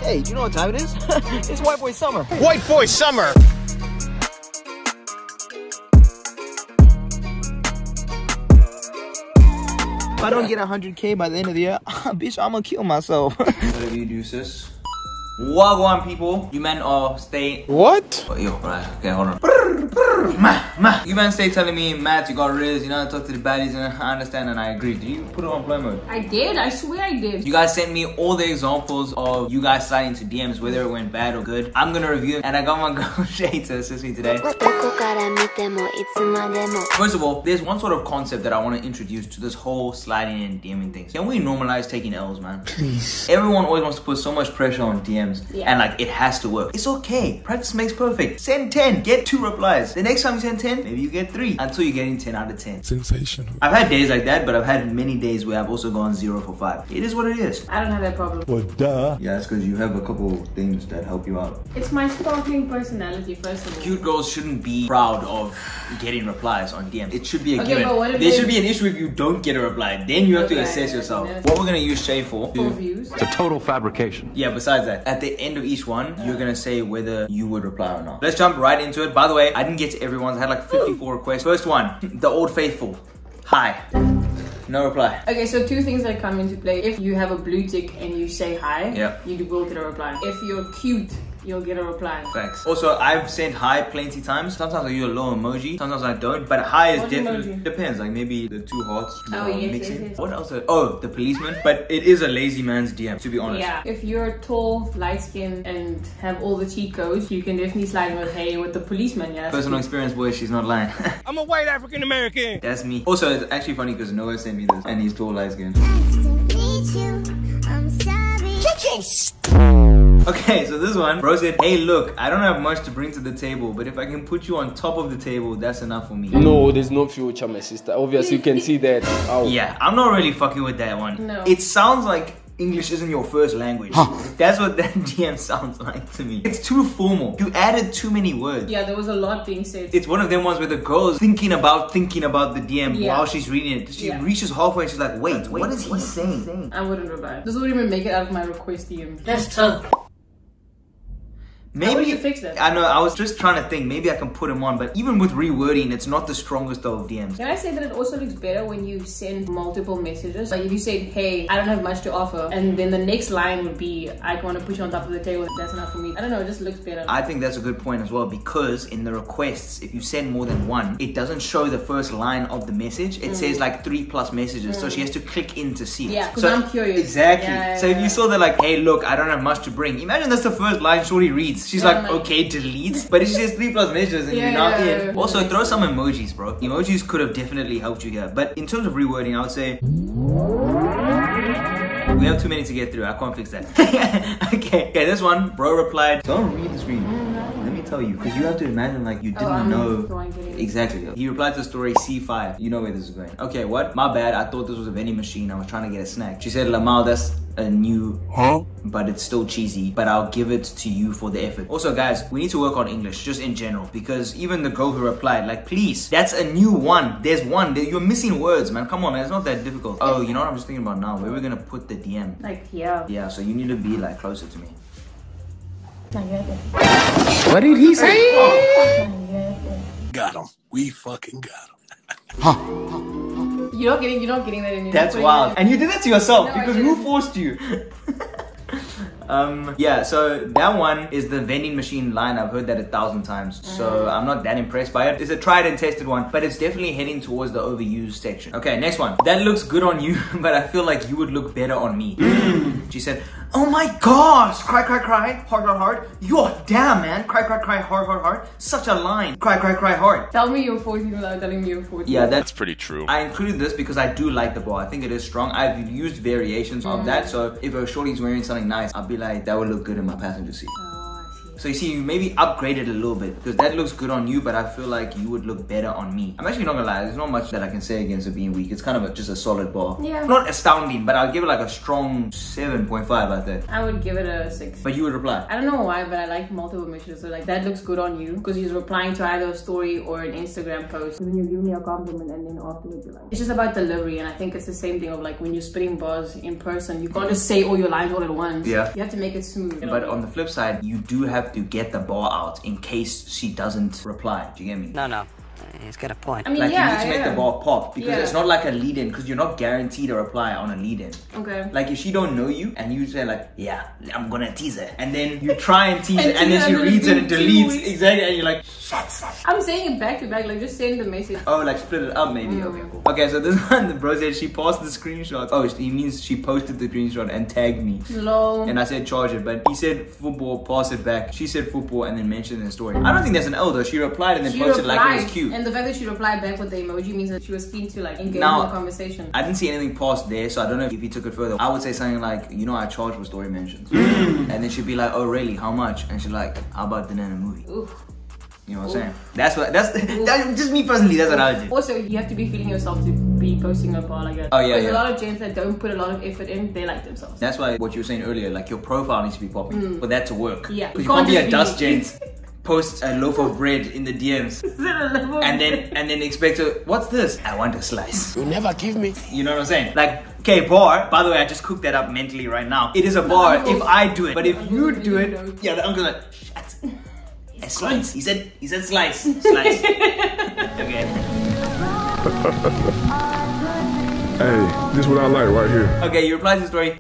Hey, do you know what time it is? It's white boy summer. White boy summer. If I don't get 100K by the end of the year, bitch, I'm gonna kill myself. Whatever you do, sis. Wagwan people, you men are stay. What? Oh, yo, right. Okay, hold on. You men stay telling me, Matt, you got rizz, you know, talk to the baddies, and I understand and I agree. Did you put it on play mode? I did, I swear I did. You guys sent me all the examples of you guys sliding into DMs, whether it went bad or good. I'm gonna review them, and I got my girl Shay to assist me today. First of all, there's one sort of concept that I want to introduce to this whole sliding and DMing thing. Can we normalize taking L's, man? Please. Everyone always wants to put so much pressure on DMs, yeah. and like it has to work. It's okay. Practice makes perfect. Send 10, get 2 replies. The next time you send 10, maybe you get 3 until you're getting 10 out of 10. Sensational. I've had days like that, but I've had many days where I've also gone 0 for 5. It is what it is. I don't have that problem. Well, duh. Yeah, it's because you have a couple things that help you out. It's my sparkling personality, first of all. Cute girls shouldn't be proud of getting replies on DMs. It should be a given. But what if there should be an issue if you don't get a reply. Then you have to assess yourself. Yes. What we're gonna use Shay for? For views. It's a total fabrication. Yeah, besides that, at the end of each one, you're gonna say whether you would reply or not. Let's jump right into it. By the way, I didn't get to everyone's. I had like 54 requests. First one, the old faithful. Hi. No reply. Okay, so 2 things that come into play. If you have a blue tick and you say hi, you will get a reply. If you're cute, you'll get a reply. Thanks. Also, I've sent hi plenty times. Sometimes I use a low emoji, sometimes I don't. But hi is What definitely emoji? Depends. Like maybe the 2 hearts. Oh, yes. What else? Oh, the policeman. But it is a lazy man's DM, to be honest. Yeah. If you're tall, light skinned, and have all the cheat codes, you can definitely slide in with hey with the policeman. Yeah. Personal experience, boy. She's not lying. I'm a white African American. That's me. Also, it's actually funny because Noah sent me this, and he's tall, light skinned. Okay, so this one, bro said, hey look, I don't have much to bring to the table, but if I can put you on top of the table, that's enough for me. No, there's no future, my sister. Obviously, you can see that. Ow. Yeah, I'm not really fucking with that one. No. It sounds like English isn't your first language. That's what that DM sounds like to me. It's too formal. You added too many words. Yeah, there was a lot being said. It's one of them ones where the girl's thinking about the DM while she's reading it. She reaches halfway and she's like, wait, what is he saying? I wouldn't reply. This wouldn't even make it out of my request DM. That's tough. Maybe how would you fix that? I know, I was just trying to think, maybe I can put him on, but even with rewording, it's not the strongest of DMs. Can I say that it also looks better when you send multiple messages? Like if you said, hey, I don't have much to offer, and then the next line would be, I want to put you on top of the table, that's enough for me. I don't know, it just looks better. I think that's a good point as well, because in the requests, if you send more than one, it doesn't show the first line of the message. It says like 3+ messages, so she has to click in to see it. Yeah, because so, I'm curious. Exactly. Yeah, so if you saw that like, hey look, I don't have much to bring. Imagine that's the first line Shorty reads. She's like, okay, delete. But if she says 3+ messages and you're not in. Also, throw some emojis, bro. Emojis could have definitely helped you here. But in terms of rewording, I would say we have too many to get through. I can't fix that. Okay, this one, bro replied, don't read the screen. Let me tell you, because you have to imagine like you didn't know. Exactly. He replied to the story C5. You know where this is going. Okay, what? My bad. I thought this was a vending machine. I was trying to get a snack. She said, Lamal, that's a new, but it's still cheesy, but I'll give it to you for the effort. Also guys, we need to work on English just in general, because even the girl who replied, like, please, that's a new one. There's one. You're missing words, man. Come on, man. It's not that difficult. Oh, you know what I'm just thinking about now? Where we're gonna put the DM. Like here. Yeah, so you need to be like closer to me. What did he say? Got him. We fucking got him. You're not getting that in your That's wild. And you did it to yourself, No, because who forced you? Yeah, so that one is the vending machine line. I've heard that 1,000 times, so I'm not that impressed by it. It's a tried and tested one, but it's definitely heading towards the overused section. Okay, next one. That looks good on you, but I feel like you would look better on me. She said, oh my gosh, cry, cry, cry, heart, heart, heart. You're damn, man. Cry, cry, cry, heart, heart, heart. Such a line. Cry, cry, cry, heart. Tell me you're 14 without telling me you're 14. Yeah, that's pretty true. I included this because I do like the bar. I think it is strong. I've used variations of that, so if a shorty's wearing something nice, I'll be like, that would look good in my passenger seat. So you see, you maybe upgrade it a little bit because that looks good on you, but I feel like you would look better on me. I'm actually not gonna lie, there's not much that I can say against it being weak. It's kind of just a solid bar. Yeah. Not astounding, but I'll give it like a strong 7.5 out there. I would give it a 6. But you would reply? I don't know why, but I like multiple messages. So like that looks good on you because he's replying to either a story or an Instagram post. When you give me a compliment and then afterwards you're like, it's just about delivery. And I think it's the same thing of like when you're spitting bars in person, you can't just say all your lines all at once. Yeah. You have to make it smooth. But on the flip side, you do have to get the bar out in case she doesn't reply. Do you get me? No. He's got a point. I mean, Like yeah, you need to make the bar pop because Yeah. it's not like a lead-in because you're not guaranteed a reply on a lead-in. Okay. Like if she don't know you and you say like, yeah, I'm gonna tease her, and then you try and tease her And and then she tease her reads it and in 2 deletes weeks. exactly, and you're like, shut. I'm saying it back to back, like just send the message. Oh, like split it up maybe. Okay, cool. Okay, so this one, the bro said she passed the screenshot. Oh, he means she posted the screenshot and tagged me. Lol. And I said charge it, but he said football, pass it back. She said football and then mentioned in the story. I don't think that's an L though. She replied and then posted like it was cute. And the fact that she replied back with the emoji means that she was keen to like engage Now, in the conversation. I didn't see anything past there, so I don't know if he took it further. I would say something like, you know, I charge for story mentions. And then she'd be like, oh really, how much? And she's like, how about dinner and a movie? Oof. You know what I'm saying? That's just me personally, that's what I would do. Also, you have to be feeling yourself to be posting a bar like that. Oh, yeah, There's yeah. a lot of gents that don't put a lot of effort in, they like themselves. That's why what you were saying earlier, like your profile needs to be popping for that to work. Yeah. Because you You can't be can't a just dust be- gent, post a loaf of bread in the DMs, and then expect to, what's this? I want a slice. You never give me. You know what I'm saying? Like, okay, bar. By the way, I just cooked that up mentally right now. It is a bar if I do it, but if you do it, yeah, the uncle's like, shut. A slice. He said slice. Slice. Okay. Hey, this is what I like right here. Okay, you replied to the story.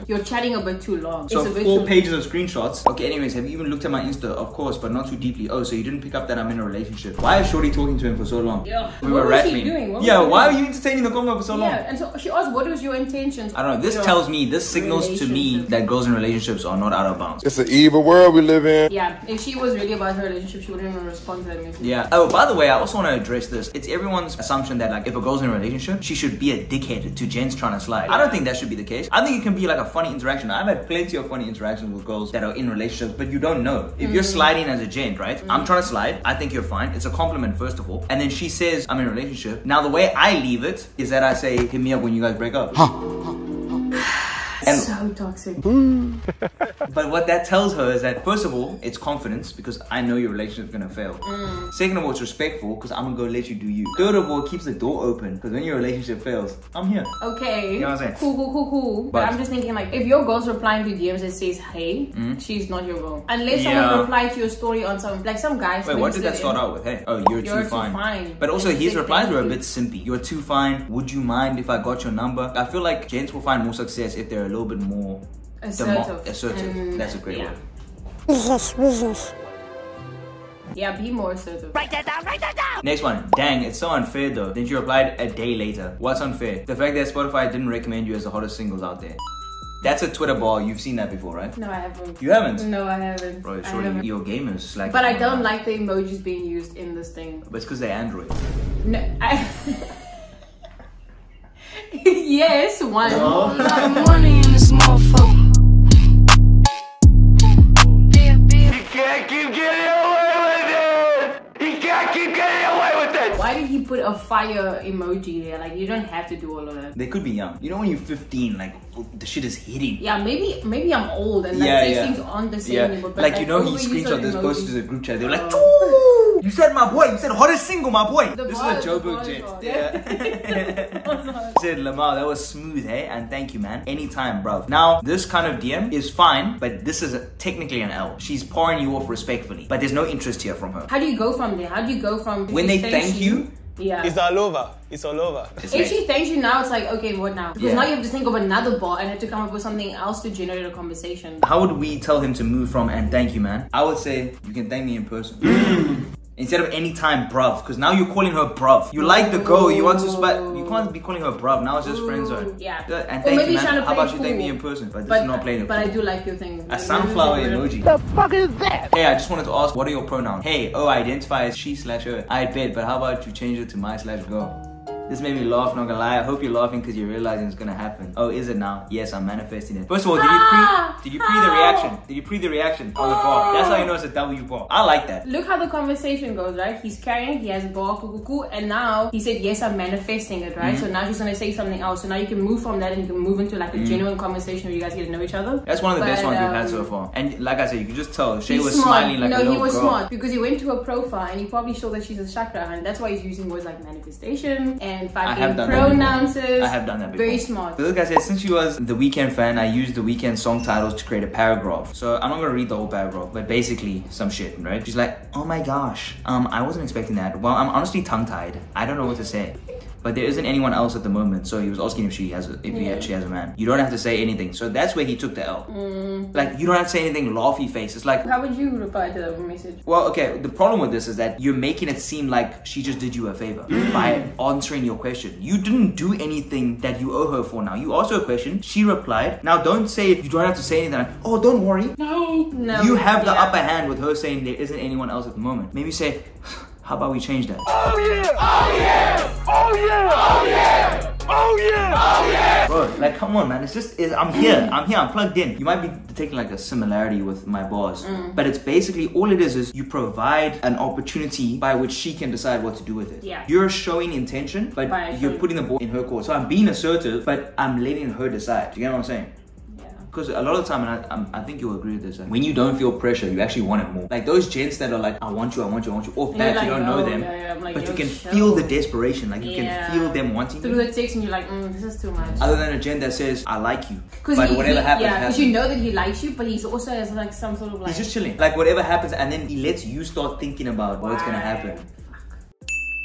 You're chatting a bit too long. So It's a bit 4 too- pages of screenshots. Okay, anyways, have you even looked at my Insta? Of course, but not too deeply. Oh, so you didn't pick up that I'm in a relationship. Why is Shorty talking to him for so long? Yeah. We What were was she rattling. doing? What was Yeah, she why are doing? you entertaining the convo for so long? Yeah, and so she asked, what was your intentions? I don't know, this Your tells me, this signals to me relationship? that girls in relationships are not out of bounds. It's an evil world we live in. Yeah, if she was really about her relationship, she wouldn't even respond to that message. Yeah. Oh, by the way, I also want to address this. It's everyone's assumption that like if a girl's in a relationship, she should be a dickhead to gents trying to slide. I don't think that should be the case. I think it can be like a funny interaction. I've had plenty of funny interactions with girls that are in relationships, but you don't know. If you're sliding as a gent, right? I'm trying to slide. I think you're fine. It's a compliment, first of all. And then she says, I'm in a relationship. Now, the way I leave it is that I say, hit me up when you guys break up. And So toxic. but what that tells her is that first of all, it's confidence because I know your relationship's gonna fail. Second of all, it's respectful because I'm gonna go let you do you. Third of all, it keeps the door open because when your relationship fails, I'm here. Okay. You know what I'm saying? Cool. But But- I'm just thinking like, if your girl's replying to DMs that says, hey, she's not your girl. Unless Yeah. someone replied to your story on some, like some guys. Wait, what did that start out with? Hey, oh, you're too fine. But also And his say replies thank were a you. bit simpy. You're too fine. Would you mind if I got your number? I feel like gents will find more success if they're a little bit more assertive. And- That's a great yeah. word. Yeah, be more assertive. Next one. Dang, it's so unfair though. Then you replied a day later. What's unfair? The fact that Spotify didn't recommend you as the hottest singles out there. That's a Twitter bar. You've seen that before, right? No, I haven't. You haven't? No, I haven't. Bro, I surely haven't. your gamers like. But I don't like the emojis being used in this thing. But it's because they're Android. No, yes, one. Money in this motherfucker. Why did he put a fire emoji there? Like, you don't have to do all of that. They could be young. You know when you're 15, like the shit is hitting. Yeah, maybe I'm old and like Yeah, these yeah. things aren't the same Yeah, anymore. But like you know he overuse screenshot of this emojis. post to the group chat. They were like, Oh. "Ooh, you said my boy. You said hottest single, my boy." The This is bar- a Joe the bar Book is jet. hard. Yeah. Said Lamar, that was smooth, hey? And thank you, man. Anytime, bro. Now this kind of DM is fine, but this is technically an L. She's pouring you off respectfully, but there's no interest here from her. How do you go from there? How do you go from When they thank you, Yeah. It's all over. It's all over. If she thanks you now, it's like, okay, what now? Because Yeah. now you have to think of another bar and have to come up with something else to generate a conversation. how would we tell him to move from and thank you, man? I would say you can thank me in person. Instead of anytime bruv, because now you're calling her bruv. You like the girl, you want to you can't be calling her bruv, now it's just friend zone. Yeah. And Or thank maybe you, he's trying man. to How play about you thank cool. me in person? But this is not playing it. But I do like your thing. A sunflower emoji. The fuck is that? Hey, I just wanted to ask, what are your pronouns? Hey, oh, I identify as she/her. I bet, but how about you change it to my/girl? This made me laugh, not gonna lie. I hope you're laughing because you're realizing it's gonna happen. Oh, is it now? Yes, I'm manifesting it. First of all, did you pre the reaction? Did you pre the reaction on the bar? That's how you know it's a W bar. I like that. Look how the conversation goes, right? He's carrying, he has bar, cuckoo, and now he said, yes, I'm manifesting it, right? So now she's gonna say something else. So now you can move from that and you can move into like a genuine conversation where you guys get to know each other. That's one of the best ones we've had so far. And like I said, you can just tell Shay was smart. smiling like a little girl. No, he was smart because he went to a profile and he probably saw that she's a chakra, and that's why he's using words like manifestation and fucking pronouns. I have done that before. Very smart. So this guy said, since she was the Weeknd fan, I used the Weeknd song titles to create a paragraph. So I'm not gonna read the whole paragraph, but basically some shit, right? She's like, oh my gosh, I wasn't expecting that. Well, I'm honestly tongue-tied. I don't know what to say. But there isn't anyone else at the moment, so he was asking if she actually has a man. You don't have to say anything. So that's where he took the L. Like, you don't have to say anything laughy face. It's like, how would you reply to that message? Well, okay, the problem with this is that you're making it seem like she just did you a favor by answering your question. You didn't do anything that you owe her for now. You asked her a question, she replied. Now don't say, you don't have to say anything like, oh, don't worry. No. You have the upper hand with her saying there isn't anyone else at the moment. Maybe say, how about we change that? Oh yeah! Oh yeah! Oh yeah! Oh yeah! Oh yeah! Oh yeah! Bro, like, come on, man. It's just, I'm here. I'm plugged in. You might be taking like a similarity with my bars, but it's basically all it is you provide an opportunity by which she can decide what to do with it. Yeah. You're showing intention, but you're putting the ball in her court. So I'm being assertive, but I'm letting her decide. Do you get what I'm saying? Because a lot of the time, and I think you'll agree with this, when you don't feel pressure, you actually want it more. Like those gents that are like, I want you, off bat, like, you don't know them, like, but you can feel the desperation, like you can feel them wanting through the text, and you're like, this is too much. Other than a gent that says, I like you, but whatever happens, because you know that he likes you, but he's also has like some sort of like... He's just chilling. Like whatever happens, and then he lets you start thinking about what's gonna happen.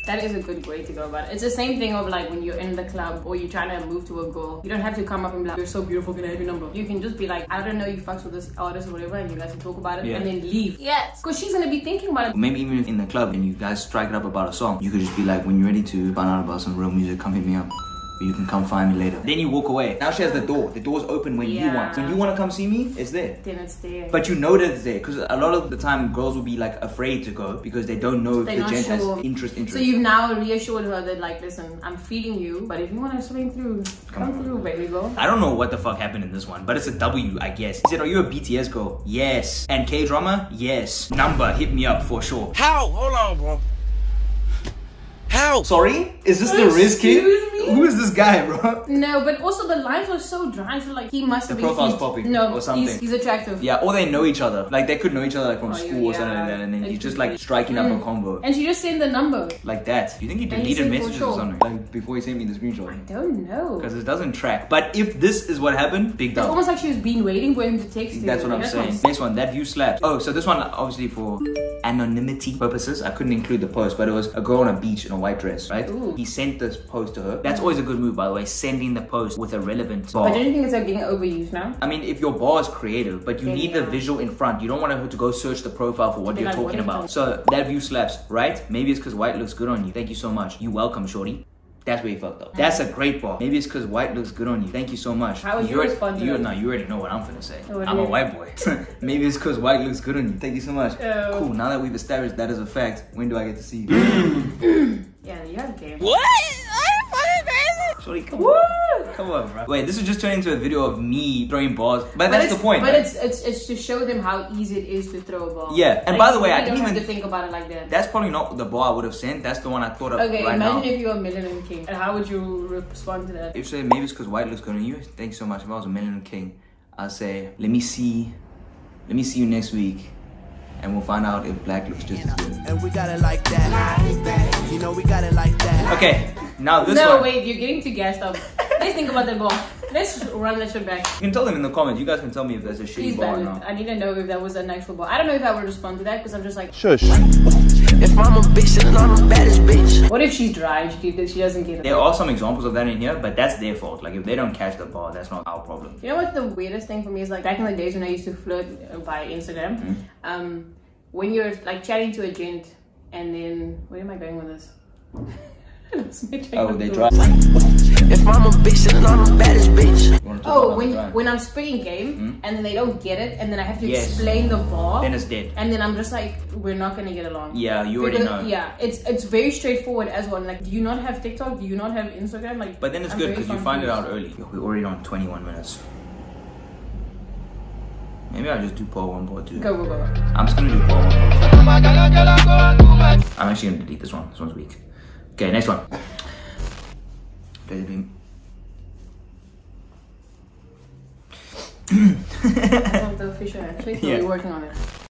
That is a good way to go about it. It's the same thing of like when you're in the club or you're trying to move to a girl. You don't have to come up and be like, you're so beautiful, can I have your number? You can just be like, I don't know, you fucks with this artist or whatever, and you guys can talk about it and then leave. Yes. Because she's gonna be thinking about it. Maybe even in the club and you guys strike it up about a song, you could just be like, when you're ready to find out about some real music, come hit me up. You can come find me later. Then you walk away. Now she has the door. The door's open when you want. When you want to come see me, it's there. Then it's there. But you know that it's there. Because a lot of the time, girls will be like afraid to go because they don't know if the gent has interest. So you've now reassured her that like, listen, I'm feeling you, but if you want to swing through, come through, baby girl. I don't know what the fuck happened in this one, but it's a W, I guess. He said, are you a BTS girl? Yes. And K-drama? Yes. Number, hit me up for sure. How? Hold on, bro. How? Sorry? Is this the rizz kid? Who is this guy, bro? No, but also the lines are so dry, so like he must have been... The profile's popping. No, or something. He's attractive. Yeah, or they know each other. Like they could know each other like from school or something like that, and then he's just like striking up a combo. And she just sent the number. Like that. You think he deleted messages or something? Like before he sent me the screenshot? I don't know. Because it doesn't track. But if this is what happened, big dub. It's almost like she was waiting for him to text you. That's what I'm saying. Next one, that view slapped. Oh, so this one obviously for anonymity purposes, I couldn't include the post, but it was a girl on a beach in a white dress, right? Ooh. He sent this post to her. That's always a good move, by the way, sending the post with a relevant bar. But don't you think it's like getting overused now? I mean, if your bar is creative, but you need the visual in front. You don't want her to go search the profile for what you're talking about. So that view slaps, right? Maybe it's because white looks good on you. Thank you so much. You welcome, shorty. That's where you fucked up. That's a great bar. Maybe it's because white looks good on you. Thank you so much. How would you respond to that? No, you already know what I'm finna say. I'm a white boy. Maybe it's because white looks good on you. Thank you so much. Cool, now that we've established that as a fact, when do I get to see you? Yeah, you have a game. What? Shorty, come on. Come on, bro. Wait, this is just turning into a video of me throwing balls. But that's the point. But right? it's to show them how easy it is to throw a ball. Yeah, and by the way, I didn't even have to think about it like that. That's probably not the ball I would have sent. That's the one I thought of right now. Okay, imagine if you were a Melanin King. And how would you respond to that? If you say maybe it's because white looks good on you, thank you so much. If I was a Melanin King, I'd say, let me see you next week. And we'll find out if black looks just as good. And we got it like that. You know, we got it like that. Okay, now this one. No, wait, you're getting too gassed up. Let's think about the ball. Let's run that shit back. You can tell them in the comments. You guys can tell me if there's a shitty ball or not. I need to know if that was an actual ball. I don't know if I would respond to that because I'm just like, shush. If I'm a bitch, then I'm the baddest bitch. What if she's dry and she doesn't get it? There are some examples of that in here, but that's their fault. Like if they don't catch the ball, that's not our problem. You know what the weirdest thing for me is, like back in the days when I used to flirt via Instagram, when you're like chatting to a gent and then, where am I going with this? Oh, they try. If I'm a bitch, then I'm the baddest bitch. You want to to Oh, when I'm spitting game and then they don't get it and then I have to explain the bar. Then it's dead. And then I'm just like, we're not gonna get along. Yeah, you already know. Yeah, it's very straightforward as well. Like, do you not have TikTok? Do you not have Instagram? Like, but then it's good because you find it out early. Yo, we're already on 21 minutes. Maybe I'll just do part 1, part 2. Go. I'm just gonna do part 1, part 2. I'm actually gonna delete this one. This one's weak. Okay, next one. Play the beam. The official actually, so we're working on it.